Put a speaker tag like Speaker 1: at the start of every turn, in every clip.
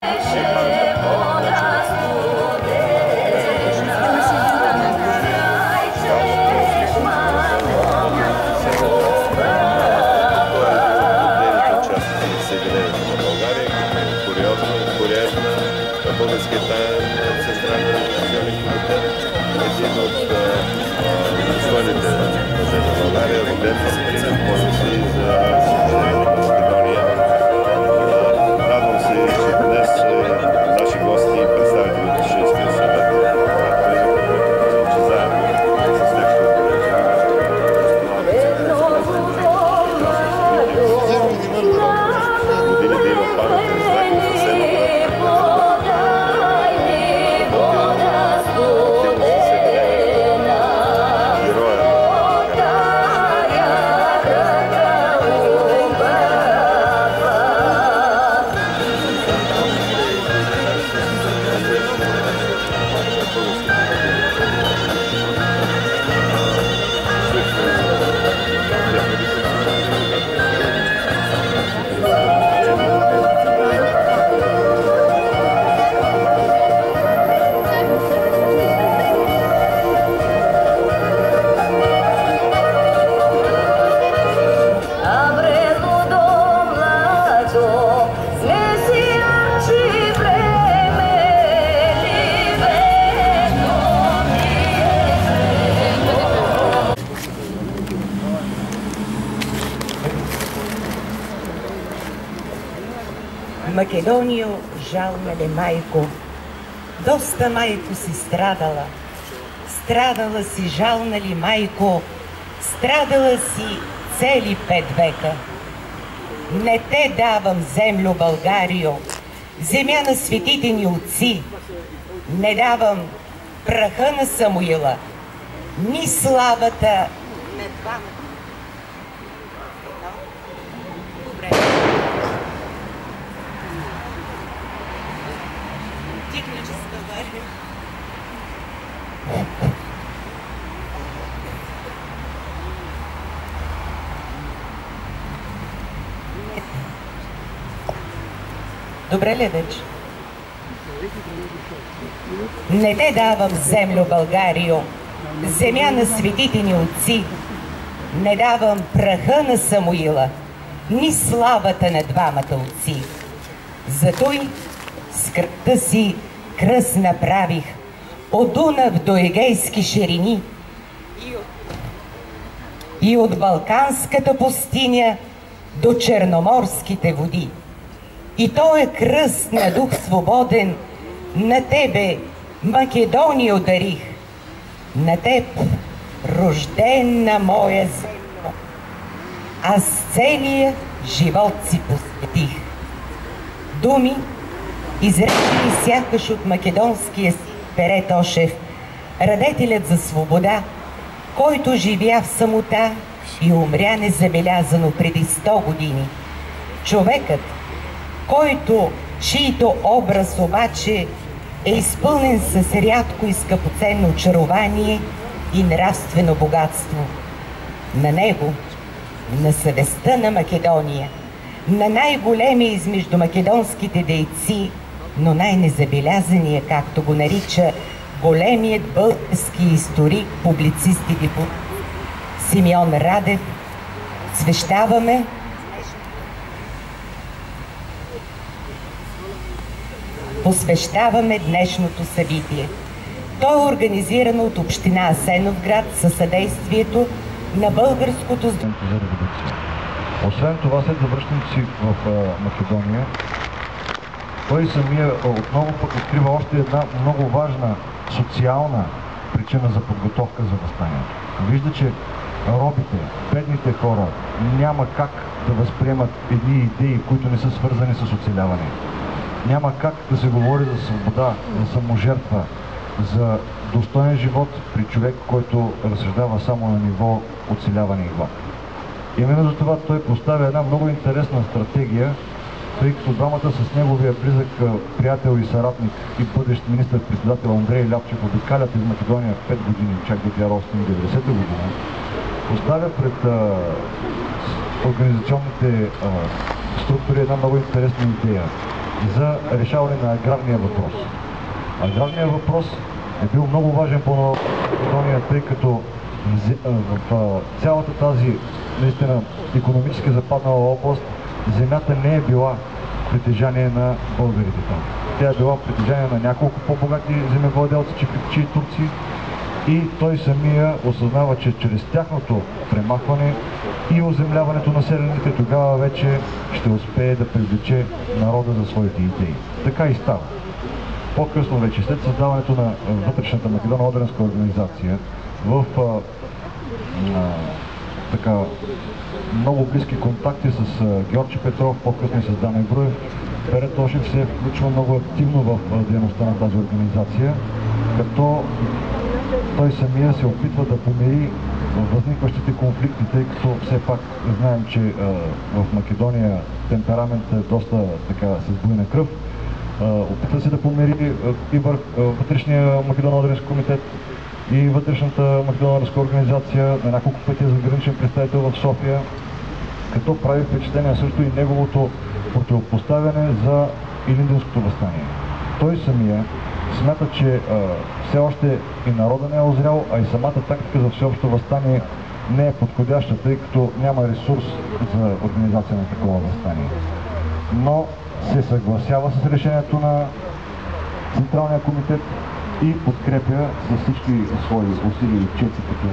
Speaker 1: Българският централен телевизионен комитет, един от достойните мъже на България, роден в Тринен, може си за Македония. Радвам се, че днес наши гости и представители от Общинския съвет, че заедно с техните години да има паметен знак за седмата.
Speaker 2: Македонио, жална ли майко, доста майко си страдала. Страдала си, жална ли майко, страдала си цели 5 века. Не те давам, землю Българио, земя на светите ни отци. Не давам праха на Самуила, ни славата на двамата. Добре ли вече? Не те давам, землю Българио, земя на светите ни отци. Не давам праха на Самуила, ни славата на двамата отци. Зато и с кръвта си кръст направих от Дунав до Егейски ширини и от Балканската пустиня до Черноморските води. И то е кръст на дух свободен, на тебе, Македония, дарих, на теб, рожден на моя земя, аз целия живот си посветих. Думи, изречени сякаш от македонския си Пере Тошев, радетелят за свобода, който живя в самота и умря незабелязано преди 100 години. Човекът, чийто образ обаче е изпълнен с рядко и скъпоценно очарование и нравствено богатство. На него, на съвестта на Македония, на най-големия измежду македонските дейци, но най-незабелязания, както го нарича големият български историк, публицист и дипломат Симеон Радев, посвещаваме днешното събитие. То е организирано от община Асеновград със съдействието на българското...
Speaker 3: Освен това, след завръщането си в Македония, той самия отново пък открива още една много важна социална причина за подготовка за въстанието. Вижда, че робите, бедните хора няма как да възприемат едни идеи, които не са свързани с оцеляване. Няма как да се говори за свобода, за саможертва, за достоен живот при човек, който разсъждава само на ниво оцеляване и глад. Именно за това той поставя една много интересна стратегия, тъй като двамата с неговия близък приятел и съратник и бъдещ министър-председател Андрей Ляпчев обикалят из Македония 5 години, чак до 1990 година, поставя пред организационните структури една много интересна идея. за решаване на аграрния въпрос. Аграрният въпрос е бил много важен по Македония, тъй като в цялата тази наистина икономически западнала област земята не е била притежание на българите там. Тя е била притежание на няколко по-богати земевладелци, чифликчи и турци, и той самия осъзнава, че чрез тяхното премахване и оземляването на селените тогава вече ще успее да привлече народа за своите идеи. Така и става. По-късно вече, след създаването на вътрешната Македоно-Одринска организация, в така много близки контакти с Георги Петров, по-късно и с Дане Груев, Пере Тошев се включва много активно в дейността на тази организация, като той самия се опитва да помири възникващите конфликти, тъй като все пак знаем, че в Македония темпераментът е доста така с буйна кръв. Опитва се да помири и вътрешния Македоно-Одрински комитет и вътрешната Македоно-Одринска организация, на няколко пъти е заграничен представител в София, като прави впечатление също и неговото противопоставяне за Илинденското въстание. Той самия смята, че все още и народа не е озрял, а и самата тактика за всеобщо въстание не е подходяща, тъй като няма ресурс за организация на такова въстание. Но се съгласява с решението на Централния комитет и подкрепя с всички свои усилия и чети като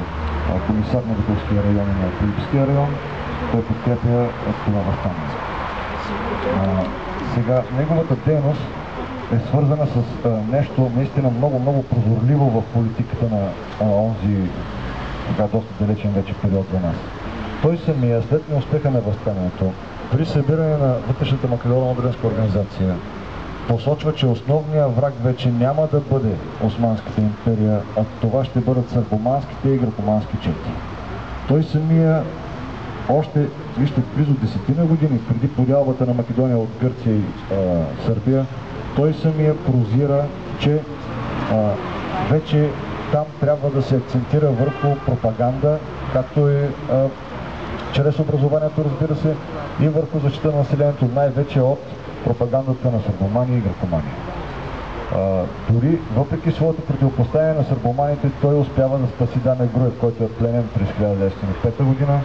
Speaker 3: комисар на Битолския район и на Прилипския район. Той подкрепя това въстание. Сега, неговата дейност е свързана с нещо наистина много прозорливо в политиката на онзи така доста далечен вече период за нас. Той самия, след неуспеха на въстанието, при събиране на вътрешната Македоно-Одринска организация, посочва, че основният враг вече няма да бъде Османската империя, а това ще бъдат сърбоманските и гракомански чети. Той самия още, вижте, близо 10 години преди подялбата на Македония от Гърция и Сърбия, той самия прозира, че вече там трябва да се акцентира върху пропаганда, както и чрез образованието, разбира се, и върху защита на населението, най-вече от пропагандата на сърбомания и гракомания. Дори, въпреки своето противопоставяне на сърбоманите, той успява да спаси Дане Груев, който е пленен през 1905 година,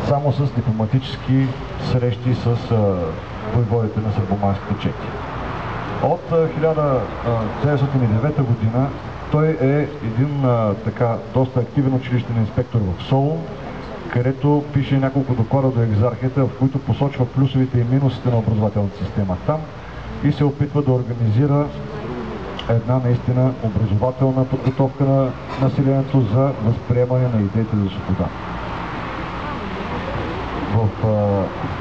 Speaker 3: само с дипломатически срещи с войводите на сърбоманските чети. От 1909 година той е един така доста активен училищен инспектор в Солун, където пише няколко доклада до екзархията, в които посочва плюсовите и минусите на образователната система там и се опитва да организира една наистина образователна подготовка на населението за възприемане на идеите за свобода. В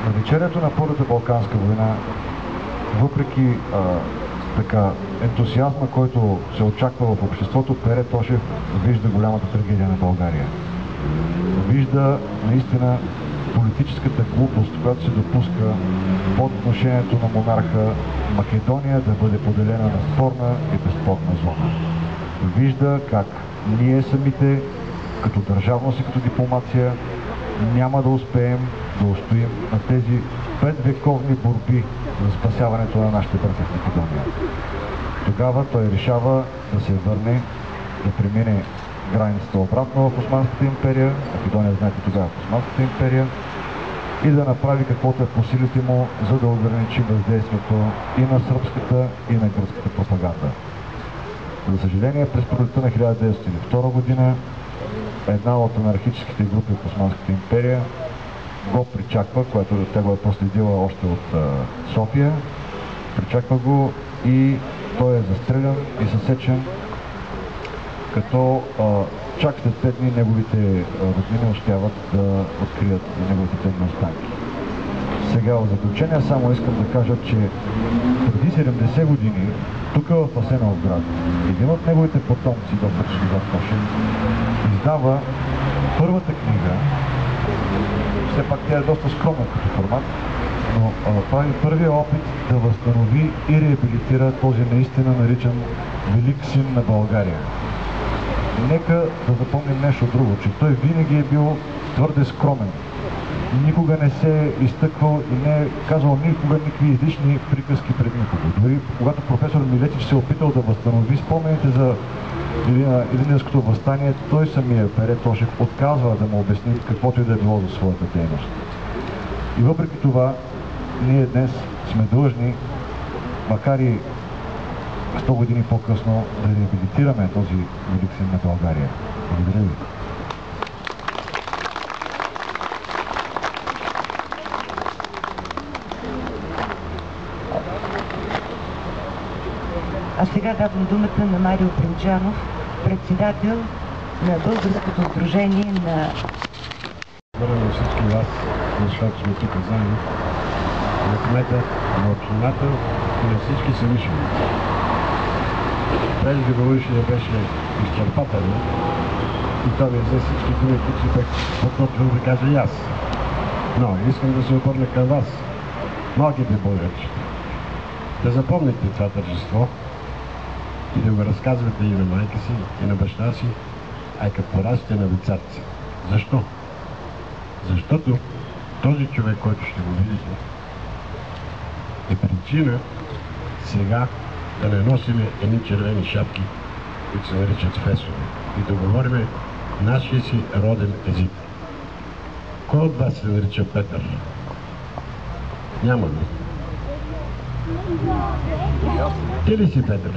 Speaker 3: навечерието на Първата Балканска война, въпреки така ентусиазма, който се очаква в обществото, Пере Тошев вижда голямата трагедия на България. Вижда наистина политическата глупост, която се допуска по отношението на монарха Македония да бъде поделена на спорна и безспорна зона. Вижда как ние самите, като държавност и като дипломация, няма да успеем да устоим на тези 5-вековни борби за спасяването на нашите братя в Македония. Тогава той решава да се върне, да премине границата обратно в Османската империя, Македония, знаете, тогава в Османската империя, и да направи каквото е по силите му, за да ограничи въздействието и на сръбската, и на гръцката пропаганда. За съжаление, през пролетта на 1902 година една от анархическите групи в Османската империя го причаква, което тя го е проследила още от София, причаква го и той е застрелян и съсечен, като чак след 5 дни неговите роднини успяват да открият неговите ценни останки. Сега в заключение само искам да кажа, че преди 70 години тук в Асеновград един от неговите потомци, доктор Шизар Тошев, издава първата книга. Все пак тя е доста скромна като формат, но прави първия опит да възстанови и реабилитира този наистина наричан велик син на България. Нека да запомним нещо друго, че той винаги е бил твърде скромен. никога не се е изтъквал и не е казвал никога никакви излишни приказки пред никого. Дори когато професор Милетич се е опитал да възстанови спомените за Илинденското въстание, той самия Пере Тошев отказва да му обясни каквото и да е било за своята дейност. И въпреки това, ние днес сме длъжни, макар и 100 години по-късно, да реабилитираме този велик син на България. Благодаря ви.
Speaker 2: А сега давам думата на Марио Примджанов, председател на Българското сдружение на...
Speaker 4: Благодаря на всички вас, защото сме тук заедно, на кмета, на общината и на всички съмишленици. Преждеговорившият беше изчерпателно и той ми взе всички думи, които си бях подготвил да кажа и аз. Но искам да се обърна към вас, малките българчи, да запомните това тържество и да го разказвате и на майка си, и на баща си, а и като порасте на децата си. Защо? Защото този човек, който ще го видите, е причина сега да не носиме едни червени шапки, които се наричат фесове, и да говорим нашия си роден език. Кой от вас се нарича Петър? Няма ли? Ти ли си Петър?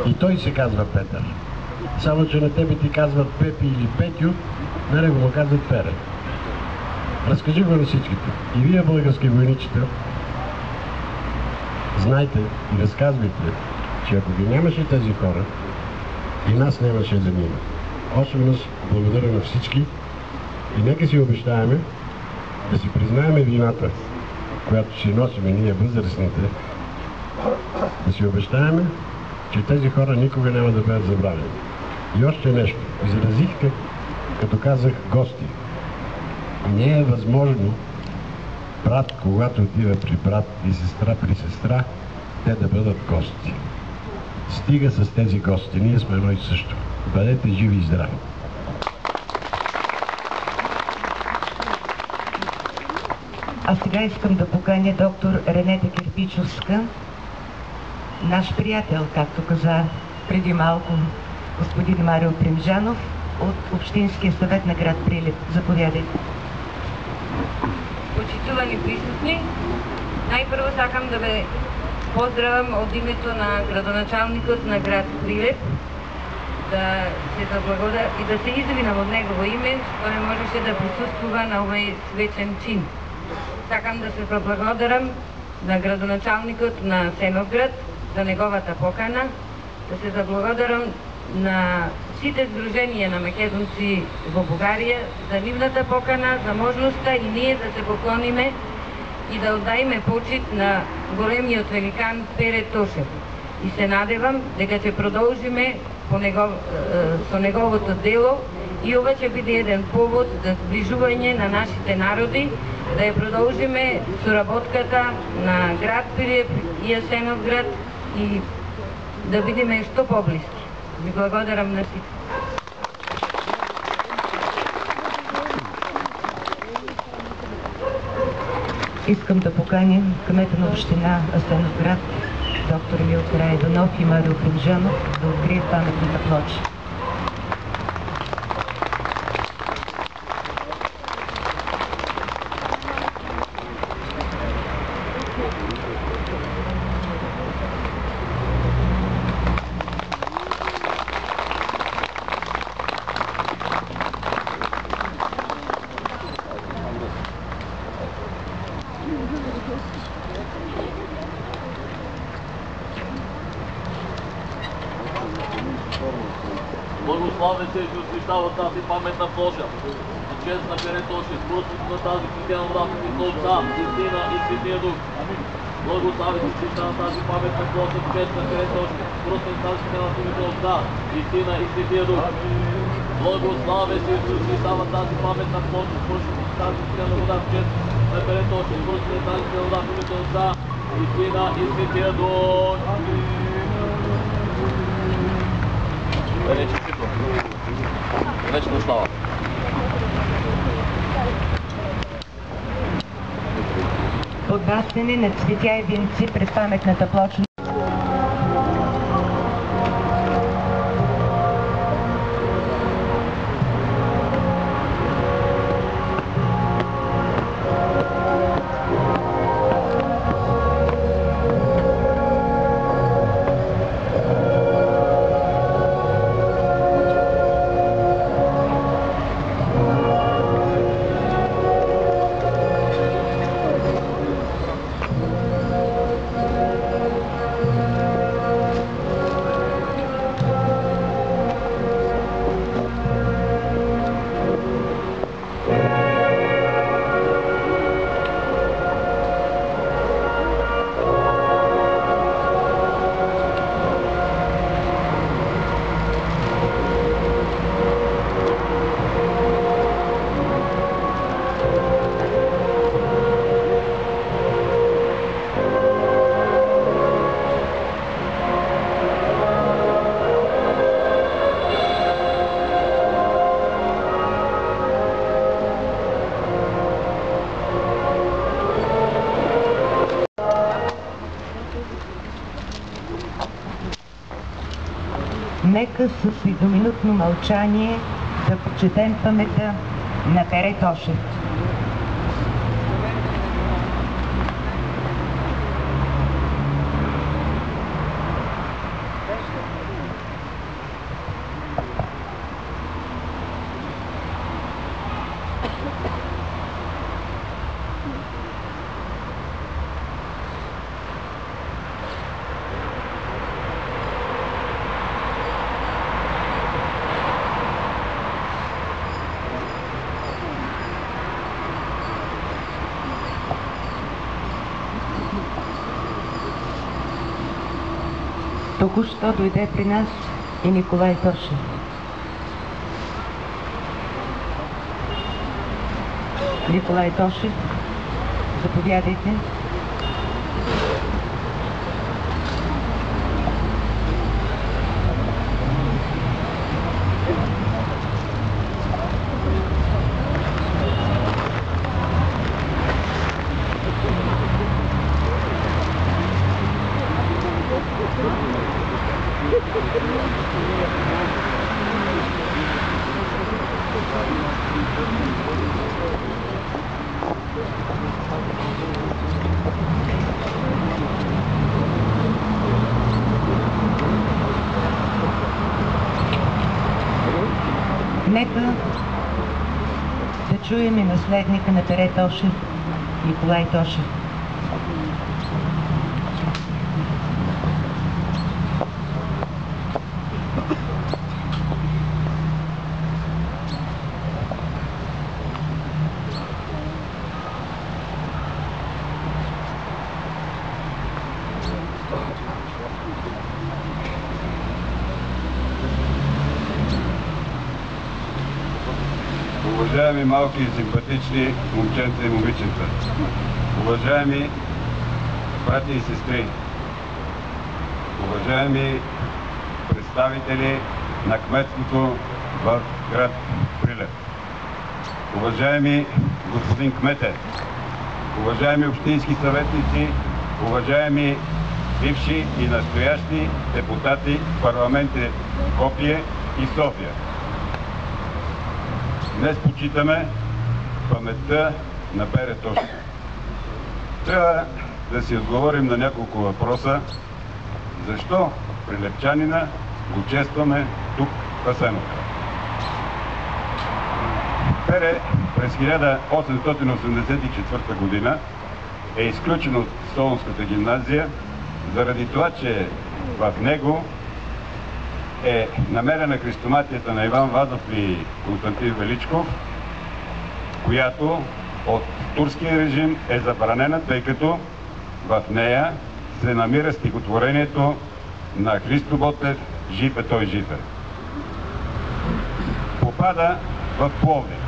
Speaker 4: И той се казва Петър. Само че на тебе ти казват Пепи или Петю, на него му казват Пере. Разкажи го на всичките. И вие, български войничета, знайте и разказвайте, че ако ги нямаше тези хора, и нас нямаше да мина. Още веднъж благодаря на всички и нека си обещаеме да си признаеме вината, която си носиме ние възрастните, да си обещаеме, че тези хора никога няма да бъдат забравени. И още нещо. Изразихте, като казах, гости. Не е възможно брат, когато отива при брат и сестра при сестра, те да бъдат гости. Стига с тези гости. Ние сме едно и също. Бъдете живи и здрави!
Speaker 2: А сега искам да поканя доктор Ренета Кирпичовска, наш приятел, както каза преди малко господин Марио Примджанов от Общинския съвет на град Прилеп. Заповядайте.
Speaker 5: Почитувани присутни, най-първо сакам да ве поздравам от името на градоначалникът на град Прилеп, да се заблагодаря и да се извинам от негово име, што не можеше да присуствува на овој свечен чин. Сакам да се заблагодарам на градоначалникот на Сеновград за неговата покана, да се заблагодарам на сите сдруженија на македонци во Бугарија за нивната покана, за можноста и ние да се поклониме и да отдаиме почит на големиот великан Пере Тошев. И се надевам дека ќе продолжиме со неговото дело и ова ќе биде еден повод за зближување на нашите народи, да ја продолжиме соработката на град Прилеп и Асеновград и да бидеме што поблиски. Ви благодарам на сите.
Speaker 2: Искам да поканим кмета на община Асеновград, доктор Емил Караиванов и Марио Примджанов да открият паметната плоча.
Speaker 6: Благославен се и освещава тази паметна плоча. За чест на Пере Тошев, според на тази християна вратите на Отца, Истина и Светия Дух. Благославен се и освещава тази паметна плоча. За чест на Пере Тошев, според на тази християна вратите на Отца, Истина и Светия Дух. Благославен се и освещава тази паметна плоча. Според на тази християна вода. За чест на Пере Тошев, според на тази християна вратите на Отца, Истина и Светия Дух. Вечна слава.
Speaker 2: поднасяне на цветя и венци пред паметната плоча. Нека с едноминутно мълчание да почетем паметта на Пере Тошев. Току-що дойде при нас и Николай Тошев. Николай Тошев, заповядайте. Нека да чуем и наследника на Пере Тошев, Николай Тошев.
Speaker 7: Уважаеми малки и симпатични момченца и момиченца, уважаеми брати и сестри, уважаеми представители на кметството в град Прилеп, уважаеми господин кмете, уважаеми общински съветници, уважаеми бивши и настоящи депутати в парламенти Скопие и София. Днес почитаме паметта на Пере Тошев. Трябва да си отговорим на няколко въпроса. Защо прилепчанина го честваме тук в Асеновград? Пере през 1884 година е изключен от Солунската гимназия заради това, че в него е намерена хрестоматията на Иван Вазов и Константин Величков, която от турския режим е забранена, тъй като в нея се намира стихотворението на Христо Ботев "Жив е той, жив е". Попада в Пловдив.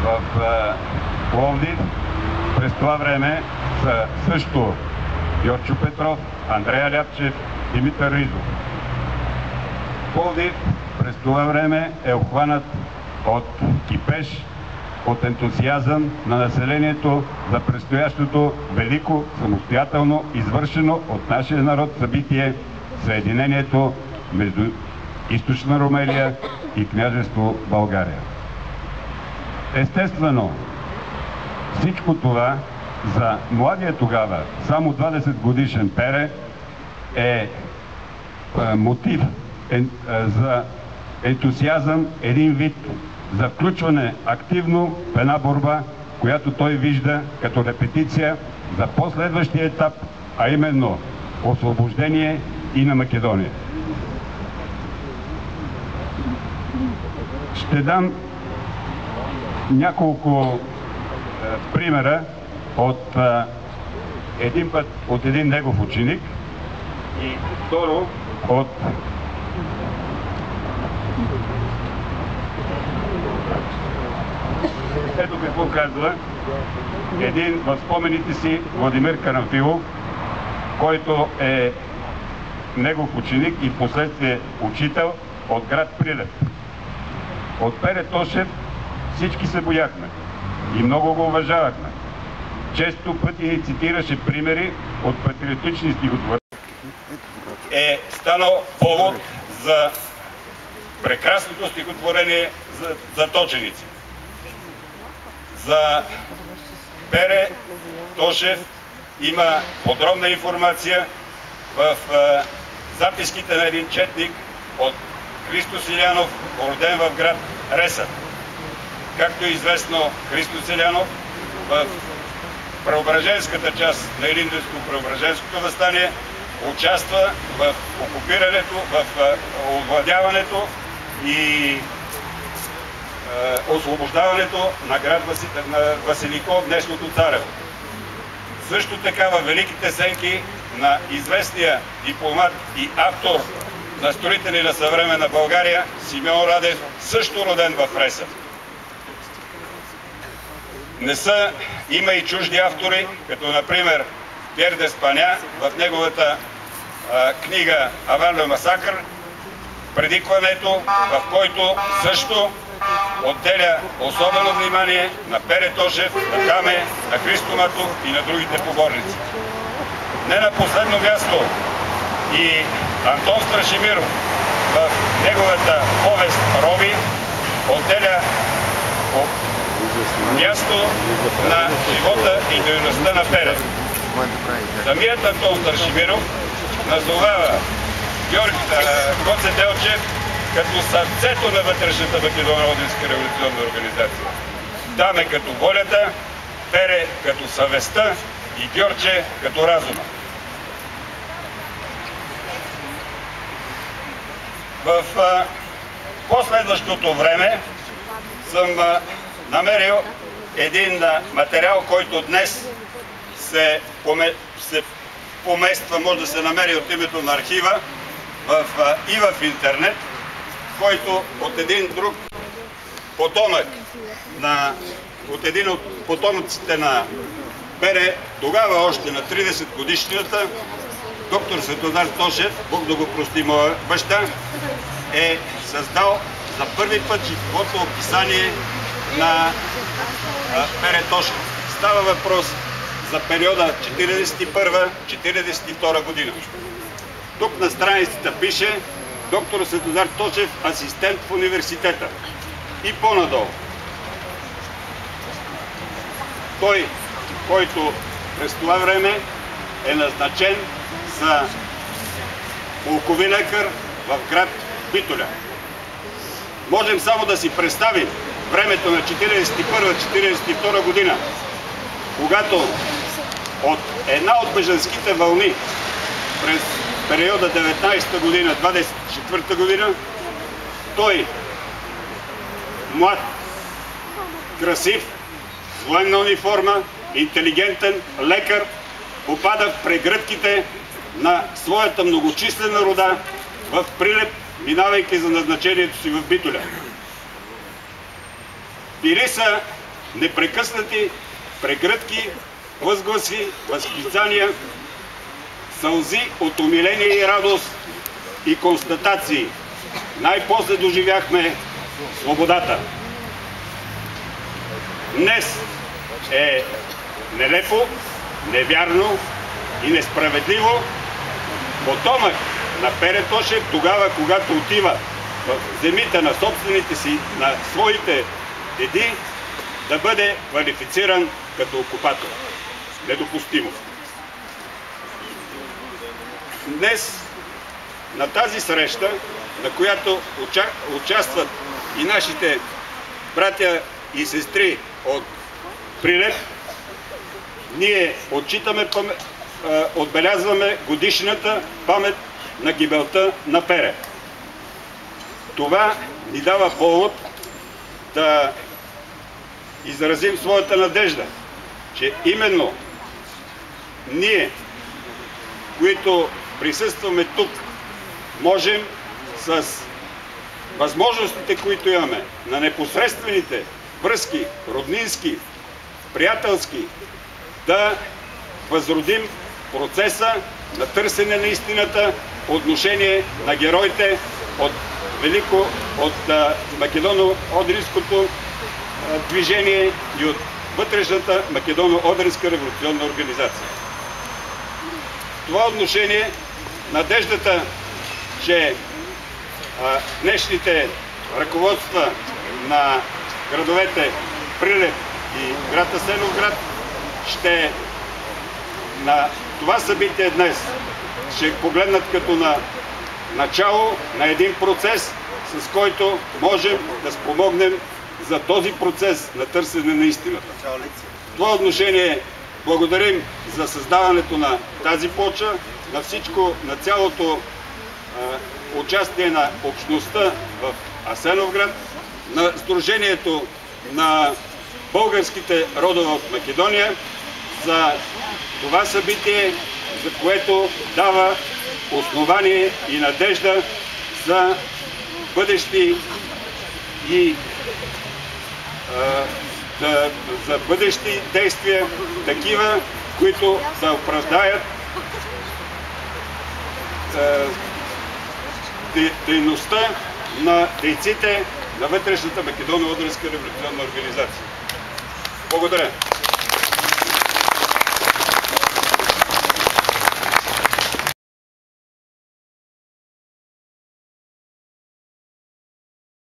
Speaker 7: В Пловдив през това време са също Йорчо Петров, Андрея Ляпчев, Димитър Ризов. Пловдив през това време е обхванат от кипеж от ентусиазъм на населението за предстоящото велико, самостоятелно извършено от нашия народ събитие – съединението между Източна Румелия и княжество България. Естествено, всичко това за младия тогава, само 20 годишен Пере, е мотив за ентусиазъм, един вид за включване активно в една борба, която той вижда като репетиция за последващия етап, а именно освобождение и на Македония. Ще дам няколко примера от един негов ученик и второ от ето какво казва един в спомените си Владимир Карамфилов, който е негов ученик и впоследствие учител от град Прилеп. От Пере Тошев всички се бояхме и много го уважавахме. Често пъти ни цитираше примери от патриотични стихотворения. Е станал повод за прекрасното стихотворение за точеници. За Пере Тошев има подробна информация в записките на един четник от Христо Силянов, роден в град Ресън. Както е известно, Христо Силянов в преображенската част на Илинденско-преображенското въстание участва в окупирането, в овладяването и освобождаването на град Василиков, днешното Царево. Също така във великите сенки на известния дипломат и автор на строители на съвременна България Симеон Радев, също роден в Ресън. Има и чужди автори, като например Пьер Деспаня в неговата книга «Аван ле масакър», преди клането, в който също отделя особено внимание на Пере Тошев, на Каме, на Христо Матов и на другите поборници. Не на последно място и Антон Страшимиров в неговата повест «Роби» отделя място на живота и дейността на Пере. Самият Антон Страшимиров назовава Гоце Делчев като сърцето на вътрешната македоно-одринска революционна организация. Даме като волята, Пере като съвестта и Гьорче като разума. В последващото време съм намерил един материал, който днес се помества, може да се намери от името на архива и в интернет, който от един друг потомък, от един от потомъците на Пере, тогава още на 30 годишнината, доктор Светозар Тошев, Бог да го прости, моя баща, е създал за първи път животно описание на Пере Тошев. Става въпрос за периода 1941-1942 година. Тук на страницата пише доктор Светозар Тошев, асистент в университета. И по-надолу. Той, който през това време е назначен за полкови лекар в град Битоля. Можем само да си представим времето на 1941-1942 година, когато от една от бежанските вълни през периода 19-та година, 24-та година, той, млад, красив, с военна униформа, интелигентен лекар, попада в прегръдките на своята многочислена рода в Прилеп, минавайки за назначението си в Битоля. Били са непрекъснати прегръдки, възгласи, възклицания, сълзи от умиление и радост и констатации. Най-после доживяхме свободата. днес е нелепо, невярно и несправедливо потомък на Пере Тошев тогава, когато отива в земите на собствените си, на своите деди, да бъде квалифициран като окупатор. Недопустимо. Днес на тази среща, на която участват и нашите братя и сестри от Прилеп, ние отбелязваме годишната памет на гибелта на Пере. Това ни дава повод да изразим своята надежда, че именно ние, които присъстваме тук, можем с възможностите, които имаме, на непосредствените връзки, роднински, приятелски, да възродим процеса на търсене на истината по отношение на героите от македоно-одринското движение и от вътрешната македоно-одринска революционна организация. В това отношение надеждата, че днешните ръководства на градовете Прилеп и град Асеновград ще на това събитие днес ще погледнат като на начало на един процес, с който можем да спомогнем за този процес на търсене на истината. В това отношение благодарим за създаването на тази плоча, на всичко, на цялото участие на общността в Асеновград, на Сдружението на българските родове от Македония за това събитие, за което дава основание и надежда за бъдещи и за бъдещи действия, такива, които да оправдаят дейността на дейците на вътрешната македоно-одринска революционна организация. Благодаря.